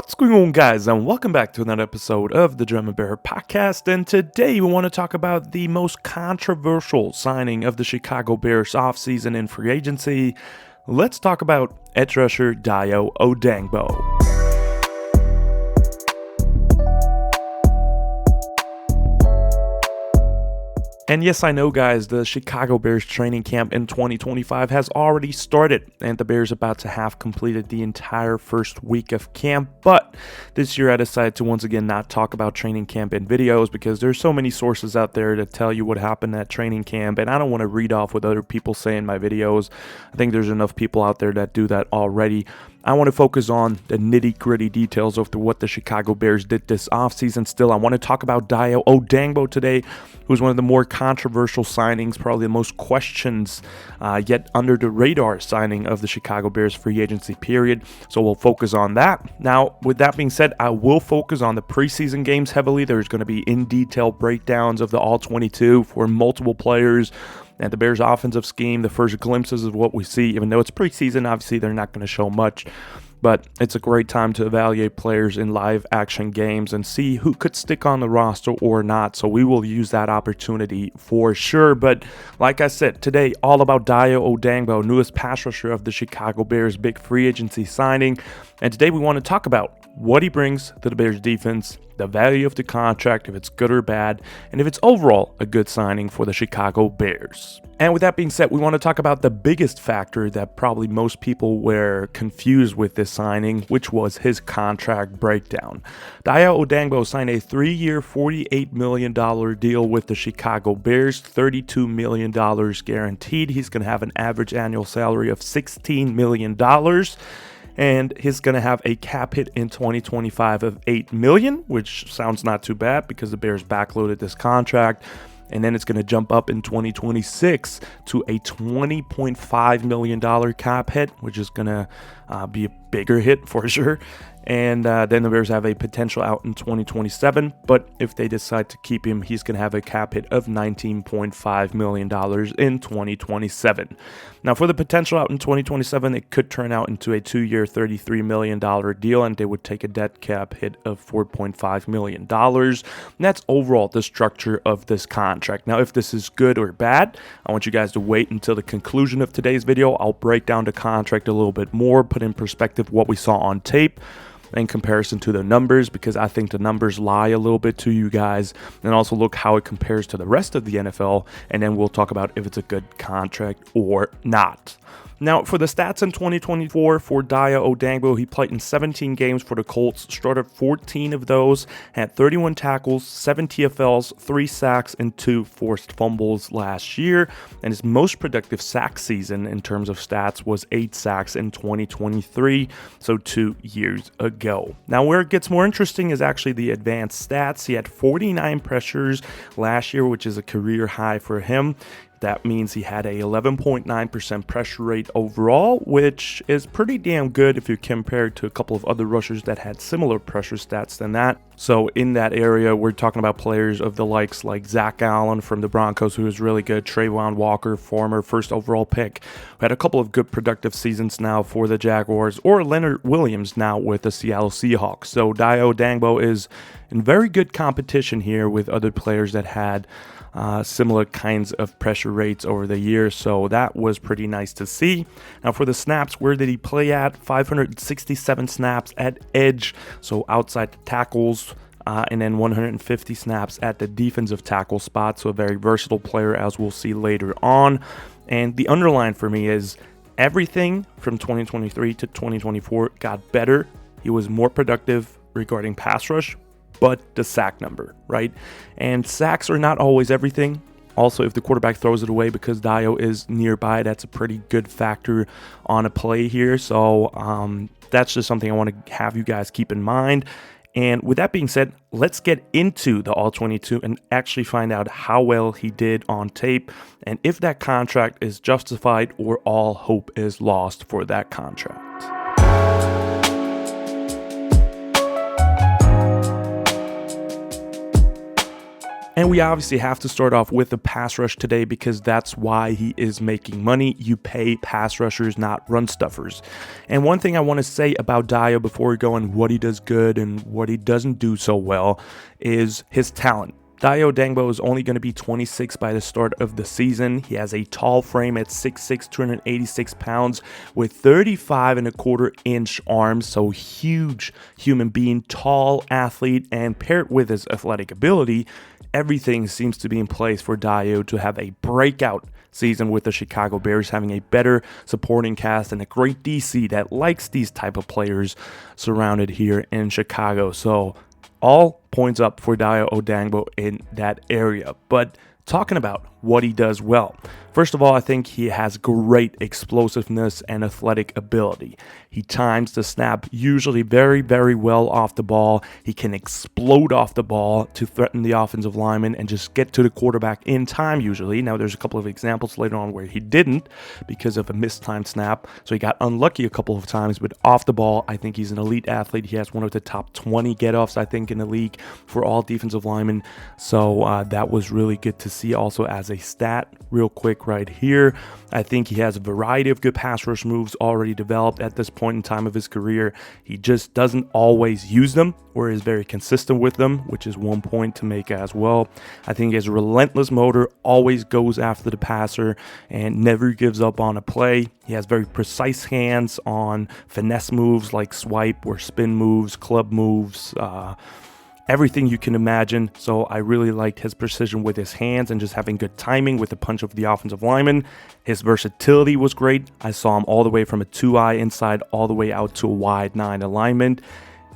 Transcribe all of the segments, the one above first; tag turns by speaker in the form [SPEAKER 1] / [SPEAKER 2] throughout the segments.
[SPEAKER 1] What's going on, guys, and welcome back to another episode of the German Bear podcast. And today we want to talk about the most controversial signing of the Chicago Bears offseason in free agency. Let's talk about edge rusher Dayo Odeyingbo. And yes, I know, guys, the Chicago Bears training camp in 2025 has already started, and the Bears about to have completed the entire first week of camp. But this year I decided to once again not talk about training camp in videos because there's so many sources out there to tell you what happened at training camp, and I don't want to read off what other people say in my videos. I think there's enough people out there that do that already. I want to focus on the nitty-gritty details of what the Chicago Bears did this offseason. Still, I want to talk about Dayo Odeyingbo today, who's one of the more controversial signings, probably the most questions yet under the radar signing of the Chicago Bears free agency period. So we'll focus on that. Now, with that being said, I will focus on the preseason games heavily. There's going to be in-detail breakdowns of the All-22 for multiple players and the Bears' offensive scheme, the first glimpses of what we see. Even though it's preseason, obviously they're not going to show much, but it's a great time to evaluate players in live action games and see who could stick on the roster or not. So we will use that opportunity for sure. But like I said, today all about Dayo Odeyingbo, newest pass rusher of the Chicago Bears, big free agency signing. And today we want to talk about what he brings to the Bears defense, the value of the contract, if it's good or bad, and if it's overall a good signing for the Chicago Bears. And with that being said, we want to talk about the biggest factor that probably most people were confused with this signing, which was his contract breakdown. Dayo Odeyingbo signed a 3-year, $48 million deal with the Chicago Bears, $32 million guaranteed. He's going to have an average annual salary of $16 million. And he's going to have a cap hit in 2025 of $8 million, which sounds not too bad because the Bears backloaded this contract. And then it's going to jump up in 2026 to a $20.5 million cap hit, which is going to be a bigger hit for sure. And then the Bears have a potential out in 2027. But if they decide to keep him, he's going to have a cap hit of $19.5 million in 2027. Now, for the potential out in 2027, it could turn out into a 2-year, $33 million deal, and they would take a dead cap hit of $4.5 million. And that's overall the structure of this contract. Now, if this is good or bad, I want you guys to wait until the conclusion of today's video. I'll break down the contract a little bit more, put in perspective what we saw on tape in comparison to the numbers, because I think the numbers lie a little bit to you guys, and also look how it compares to the rest of the NFL, and then we'll talk about if it's a good contract or not. Now, for the stats in 2024 for Dayo Odeyingbo, he played in 17 games for the Colts, started 14 of those, had 31 tackles, 7 TFLs, 3 sacks, and 2 forced fumbles last year. And his most productive sack season in terms of stats was 8 sacks in 2023, so 2 years ago. Now, where it gets more interesting is actually the advanced stats. He had 49 pressures last year, which is a career high for him. That means he had a 11.9% pressure rate overall, which is pretty damn good if you compare it to a couple of other rushers that had similar pressure stats than that. So in that area, we're talking about players of the likes like Zach Allen from the Broncos, who is really good, Trayvon Walker, former first overall pick, who had a couple of good productive seasons now for the Jaguars, or Leonard Williams now with the Seattle Seahawks. So Dayo Odeyingbo is in very good competition here with other players that had similar kinds of pressure rates over the years, so that was pretty nice to see. Now, for the snaps, where did he play at? 567 snaps at edge, so outside the tackles, and then 150 snaps at the defensive tackle spot, so a very versatile player, as we'll see later on. And the underline for me is everything from 2023 to 2024 got better. He was more productive regarding pass rush, but the sack number, right? And sacks are not always everything. Also, if the quarterback throws it away because Dayo is nearby, that's a pretty good factor on a play here. So that's just something I want to have you guys keep in mind. And with that being said, let's get into the All-22 and actually find out how well he did on tape and if that contract is justified or all hope is lost for that contract. And we obviously have to start off with the pass rush today because that's why he is making money. You pay pass rushers, not run stuffers. And one thing I want to say about Dayo before we go on what he does good and what he doesn't do so well is his talent. Dayo Odeyingbo is only going to be 26 by the start of the season. He has a tall frame at 6'6", 286 pounds with 35 and a quarter inch arms. So huge human being, tall athlete, and paired with his athletic ability, everything seems to be in place for Dayo to have a breakout season with the Chicago Bears, having a better supporting cast and a great DC that likes these type of players surrounded here in Chicago. So all points up for Dayo Odeyingbo in that area. But talking about what he does well. First of all, I think he has great explosiveness and athletic ability. He times the snap usually very, very well off the ball. He can explode off the ball to threaten the offensive lineman and just get to the quarterback in time usually. Now, there's a couple of examples later on where he didn't because of a mistimed snap. So he got unlucky a couple of times, but off the ball, I think he's an elite athlete. He has one of the top 20 get-offs, I think, in the league for all defensive linemen. So that was really good to see also as a stat real quick right here. I think he has a variety of good pass rush moves already developed at this point in time of his career. He just doesn't always use them or is very consistent with them, which is one point to make as well. I think his relentless motor always goes after the passer and never gives up on a play. He has very precise hands on finesse moves like swipe or spin moves, club moves, everything you can imagine. So I really liked his precision with his hands and just having good timing with the punch of the offensive lineman. His versatility was great. I saw him all the way from a 2-eye inside all the way out to a wide 9 alignment.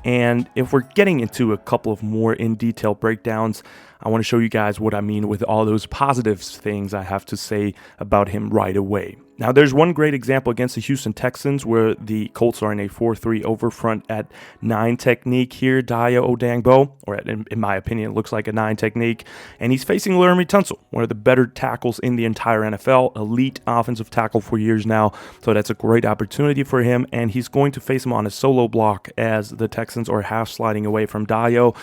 [SPEAKER 1] And if we're getting into a couple of more in detail breakdowns, I want to show you guys what I mean with all those positive things I have to say about him right away. Now, there's one great example against the Houston Texans where the Colts are in a 4-3 over front at 9 technique here. Dayo Odeyingbo, or in my opinion, it looks like a 9 technique. And he's facing Laremy Tunsil, one of the better tackles in the entire NFL, elite offensive tackle for years now. So that's a great opportunity for him. And he's going to face him on a solo block as the Texans are half sliding away from Dayo.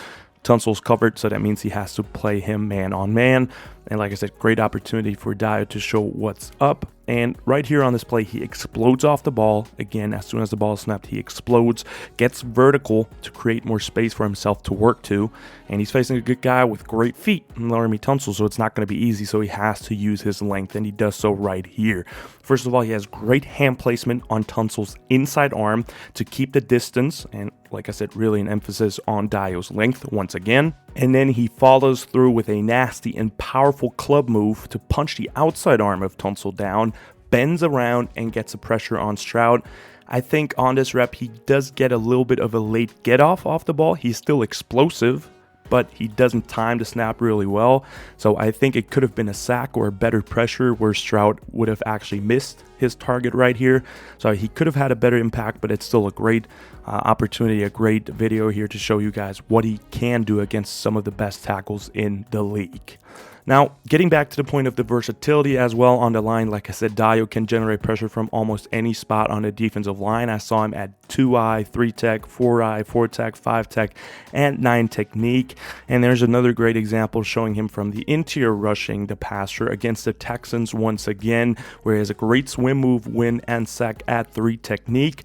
[SPEAKER 1] Tunsil's covered, so that means he has to play him man on man. And like I said, great opportunity for Dayo to show what's up. And right here on this play, he explodes off the ball. Again, as soon as the ball is snapped, he explodes, gets vertical to create more space for himself to work to. And he's facing a good guy with great feet, Laremy Tunsil, so it's not going to be easy. So he has to use his length, and he does so right here. First of all, he has great hand placement on Tunsil's inside arm to keep the distance. And like I said, really an emphasis on Dayo's length once again. And then he follows through with a nasty and powerful club move to punch the outside arm of Tunsil down, bends around, and gets a pressure on Stroud. I think on this rep, he does get a little bit of a late get-off the ball. He's still explosive, but he doesn't time the snap really well. So I think it could have been a sack or a better pressure where Stroud would have actually missed his target right here. So he could have had a better impact, but it's still a great opportunity, a great video here to show you guys what he can do against some of the best tackles in the league. Now, getting back to the point of the versatility as well on the line, like I said, Dayo can generate pressure from almost any spot on the defensive line. I saw him at 2-eye, 3-tech, 4-eye, 4-tech, 5-tech, and 9 technique. And there's another great example showing him from the interior rushing the passer against the Texans once again, where he has a great swim move, win, and sack at 3 technique.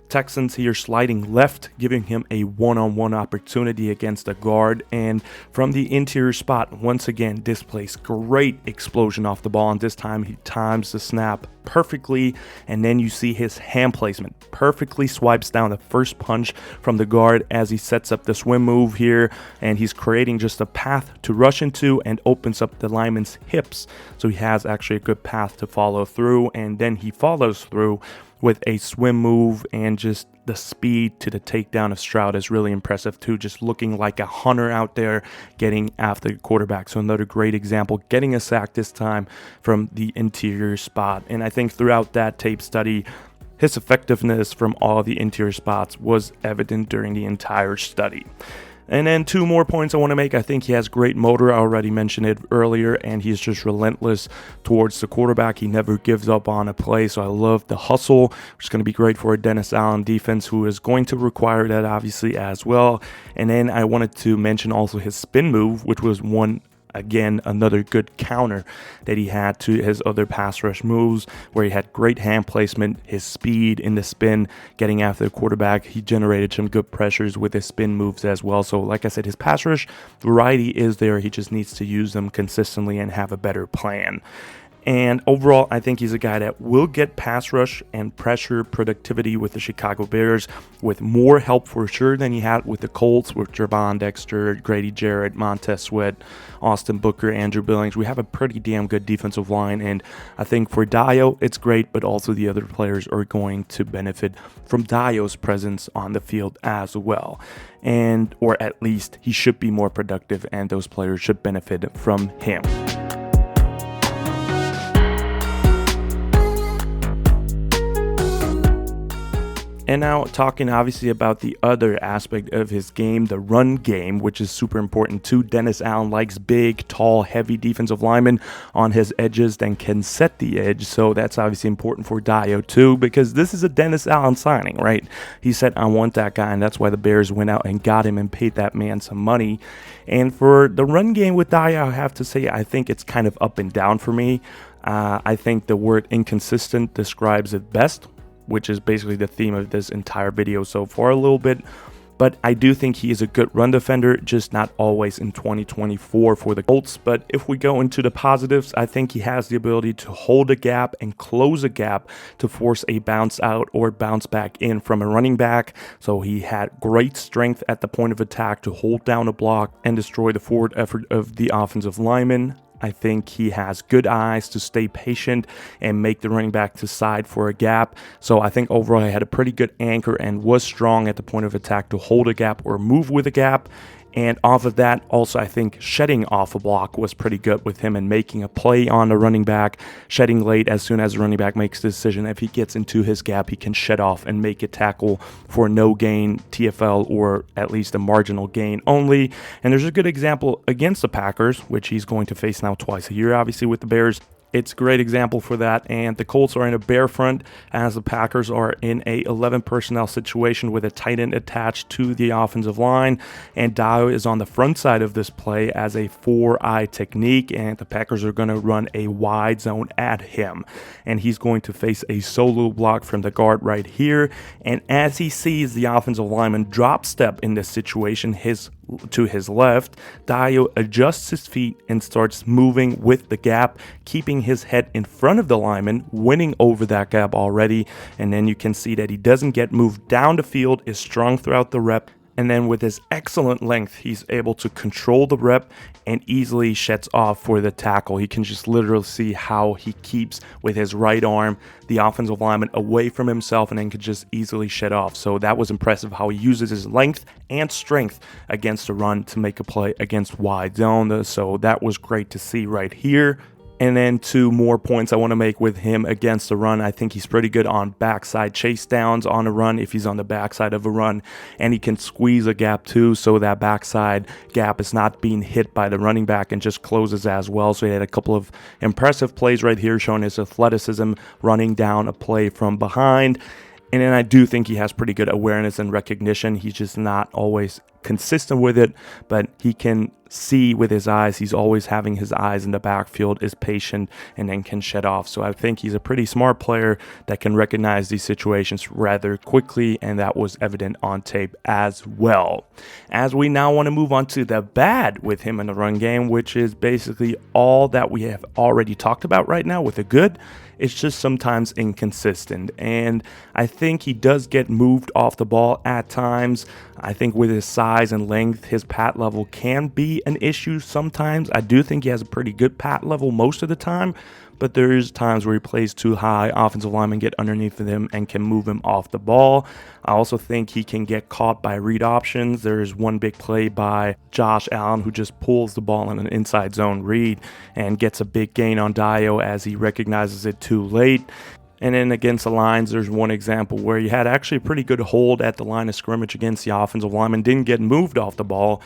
[SPEAKER 1] Texans here sliding left, giving him a one-on-one opportunity against a guard. And from the interior spot, once again, displays great explosion off the ball. And this time he times the snap perfectly. And then you see his hand placement perfectly swipes down the first punch from the guard as he sets up the swim move here. And he's creating just a path to rush into and opens up the lineman's hips. So he has actually a good path to follow through. And then he follows through with a swim move, and just the speed to the takedown of Stroud is really impressive too, just looking like a hunter out there getting after the quarterback. So another great example, getting a sack this time from the interior spot. And I think throughout that tape study, his effectiveness from all the interior spots was evident during the entire study. And then 2 more points I want to make. I think he has great motor. I already mentioned it earlier, and he's just relentless towards the quarterback. He never gives up on a play, so I love the hustle, which is going to be great for a Dennis Allen defense, who is going to require that obviously as well. And then I wanted to mention also his spin move, which was one Again, another good counter that he had to his other pass rush moves, where he had great hand placement, his speed in the spin, getting after the quarterback. He generated some good pressures with his spin moves as well. So like I said, his pass rush variety is there. He just needs to use them consistently and have a better plan. And overall, I think he's a guy that will get pass rush and pressure productivity with the Chicago Bears with more help for sure than he had with the Colts, with Javon Dexter, Grady Jarrett, Montez Sweat, Austin Booker, Andrew Billings. We have a pretty damn good defensive line, and I think for Dayo, it's great, but also the other players are going to benefit from Dayo's presence on the field as well. And, or at least he should be more productive, and those players should benefit from him. And now talking obviously about the other aspect of his game, the run game, which is super important too. Dennis Allen likes big, tall, heavy defensive linemen on his edges that can set the edge. So that's obviously important for Dayo too, because this is a Dennis Allen signing, right? He said, I want that guy, and that's why the Bears went out and got him and paid that man some money. And for the run game with Dayo, I have to say, I think it's kind of up and down for me. I think the word inconsistent describes it best, which is basically the theme of this entire video so far a little bit. But I do think he is a good run defender, just not always in 2024 for the Colts. But if we go into the positives, I think he has the ability to hold a gap and close a gap to force a bounce out or bounce back in from a running back. So he had great strength at the point of attack to hold down a block and destroy the forward effort of the offensive lineman. I think he has good eyes to stay patient and make the running back to side for a gap. So I think overall he had a pretty good anchor and was strong at the point of attack to hold a gap or move with a gap. And off of that, also I think shedding off a block was pretty good with him and making a play on the running back, shedding late as soon as the running back makes the decision. If he gets into his gap, he can shed off and make a tackle for no gain TFL, or at least a marginal gain only. And there's a good example against the Packers, which he's going to face now twice a year, obviously, with the Bears. It's a great example for that, and the Colts are in a bear front as the Packers are in a 11 personnel situation with a tight end attached to the offensive line, and Dayo is on the front side of this play as a 4-eye technique, and the Packers are going to run a wide zone at him, and he's going to face a solo block from the guard right here. And as he sees the offensive lineman drop step in this situation, to his left, Dayo adjusts his feet and starts moving with the gap, keeping his head in front of the lineman, winning over that gap already. And then you can see that he doesn't get moved down the field, is strong throughout the rep. And then with his excellent length, he's able to control the rep and easily sheds off for the tackle. He can just literally see how he keeps with his right arm the offensive lineman away from himself and then can just easily shed off. So that was impressive how he uses his length and strength against the run to make a play against wide zone. So that was great to see right here. And then 2 more points I want to make with him against the run. I think he's pretty good on backside chase downs on a run if he's on the backside of a run. And he can squeeze a gap too, so that backside gap is not being hit by the running back and just closes as well. So he had a couple of impressive plays right here showing his athleticism running down a play from behind. And then I do think he has pretty good awareness and recognition. He's just not always consistent with it, but he can see with his eyes. He's always having his eyes in the backfield, is patient, and then can shed off. So I think he's a pretty smart player that can recognize these situations rather quickly, and that was evident on tape as well. As we now want to move on to the bad with him in the run game, which is basically all that we have already talked about right now with the good. It's just sometimes inconsistent, and I think he does get moved off the ball at times. I think with his size and length, his pad level can be an issue sometimes. I do think he has a pretty good pad level most of the time, but there's times where he plays too high. Offensive linemen get underneath of him and can move him off the ball. I also think he can get caught by read options. There's one big play by Josh Allen who just pulls the ball in an inside zone read and gets a big gain on Dayo as he recognizes it too late. And then against the Lions, there's one example where he had actually a pretty good hold at the line of scrimmage against the offensive lineman, didn't get moved off the ball,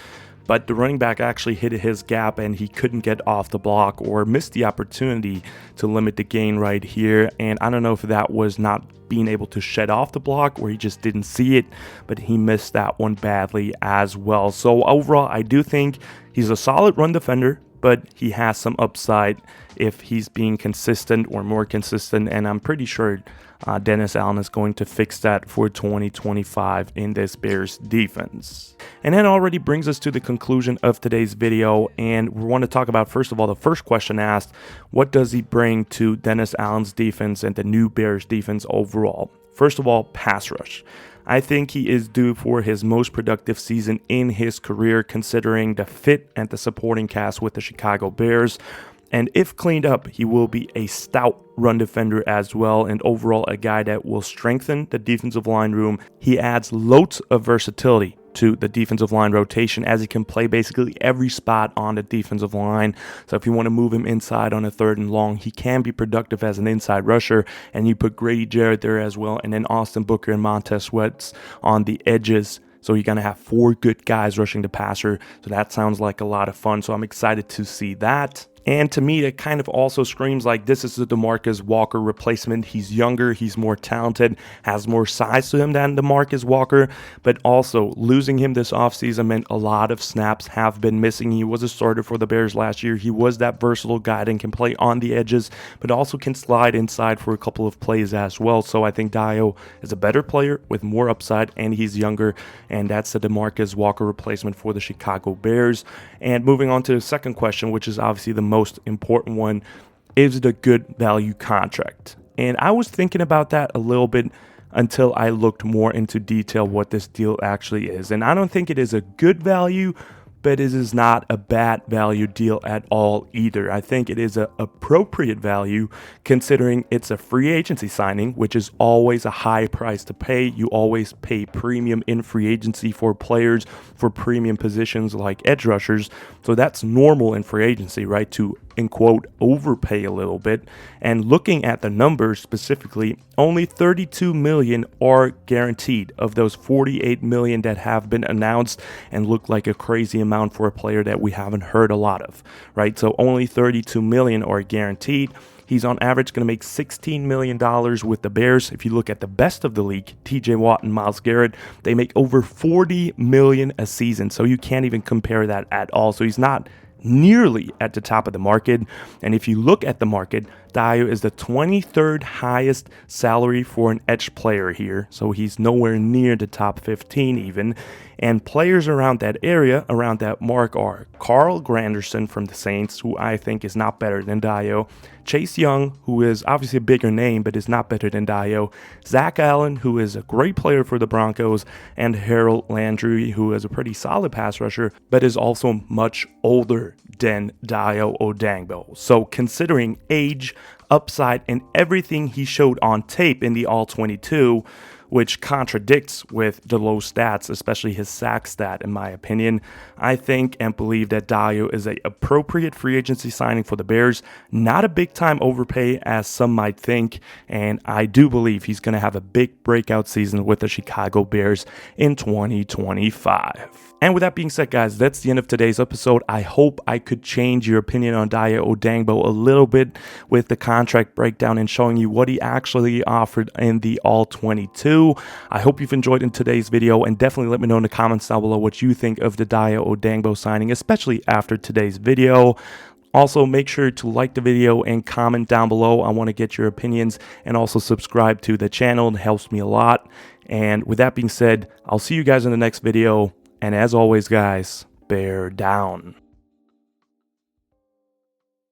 [SPEAKER 1] but the running back actually hit his gap and he couldn't get off the block or missed the opportunity to limit the gain right here. And I don't know if that was not being able to shed off the block or he just didn't see it, but he missed that one badly as well. So overall, I do think he's a solid run defender, but he has some upside if he's being consistent or more consistent, and I'm pretty sure Dennis Allen is going to fix that for 2025 in this Bears defense. And that already brings us to the conclusion of today's video, and we want to talk about, first of all, the first question asked: what does he bring to Dennis Allen's defense and the new Bears defense overall? First of all, pass rush. I think he is due for his most productive season in his career, considering the fit and the supporting cast with the Chicago Bears. And if cleaned up, he will be a stout run defender as well, and overall a guy that will strengthen the defensive line room. He adds loads of versatility to the defensive line rotation, as he can play basically every spot on the defensive line. So if you want to move him inside on a 3rd and long, he can be productive as an inside rusher, and you put Grady Jarrett there as well, and then Austin Booker and Montez Sweat on the edges. So you're going to have 4 good guys rushing the passer. So that sounds like a lot of fun. So I'm excited to see that. And to me, it kind of also screams like this is the DeMarcus Walker replacement. He's younger, he's more talented, has more size to him than DeMarcus Walker, but also losing him this offseason meant a lot of snaps have been missing. He was a starter for the Bears last year. He was that versatile guy and can play on the edges, but also can slide inside for a couple of plays as well. So I think Dayo is a better player with more upside, and he's younger, and that's the DeMarcus Walker replacement for the Chicago Bears. And moving on to the second question, which is obviously the most important one: is it a good value contract? And I was thinking about that a little bit until I looked more into detail what this deal actually is. And I don't think it is a good value, but it is not a bad value deal at all either. I think it is an appropriate value considering it's a free agency signing, which is always a high price to pay. You always pay premium in free agency for players for premium positions like edge rushers. So that's normal in free agency, right? To, in quote, overpay a little bit. And looking at the numbers specifically, only $32 million are guaranteed of those $48 million that have been announced and look like a crazy amount for a player that we haven't heard a lot of, right? So only $32 million are guaranteed. He's on average going to make $16 million with the Bears. If you look at the best of the league, TJ Watt and Myles Garrett, they make over $40 million a season. So you can't even compare that at all. So he's not nearly at the top of the market. And if you look at the market, Dayo is the 23rd highest salary for an edge player here. So he's nowhere near the top 15 even. And players around that area, around that mark, are Carl Granderson from the Saints, who I think is not better than Dayo. Chase Young, who is obviously a bigger name, but is not better than Dayo. Zach Allen, who is a great player for the Broncos. And Harold Landry, who is a pretty solid pass rusher, but is also much older than Dayo Odeyingbo. So considering age, upside, and everything he showed on tape in the All-22, which contradicts with the low stats, especially his sack stat, in my opinion, I think and believe that Dayo is an appropriate free agency signing for the Bears. Not a big-time overpay, as some might think, and I do believe he's going to have a big breakout season with the Chicago Bears in 2025. And with that being said, guys, that's the end of today's episode. I hope I could change your opinion on Dayo Odeyingbo a little bit with the contract breakdown and showing you what he actually offered in the All-22. I hope you've enjoyed in today's video, and definitely let me know in the comments down below what you think of the Dayo Odeyingbo signing, especially after today's video. Also, make sure to like the video and comment down below. I want to get your opinions, and also subscribe to the channel. It helps me a lot. And with that being said, I'll see you guys in the next video. And as always, guys, bear down.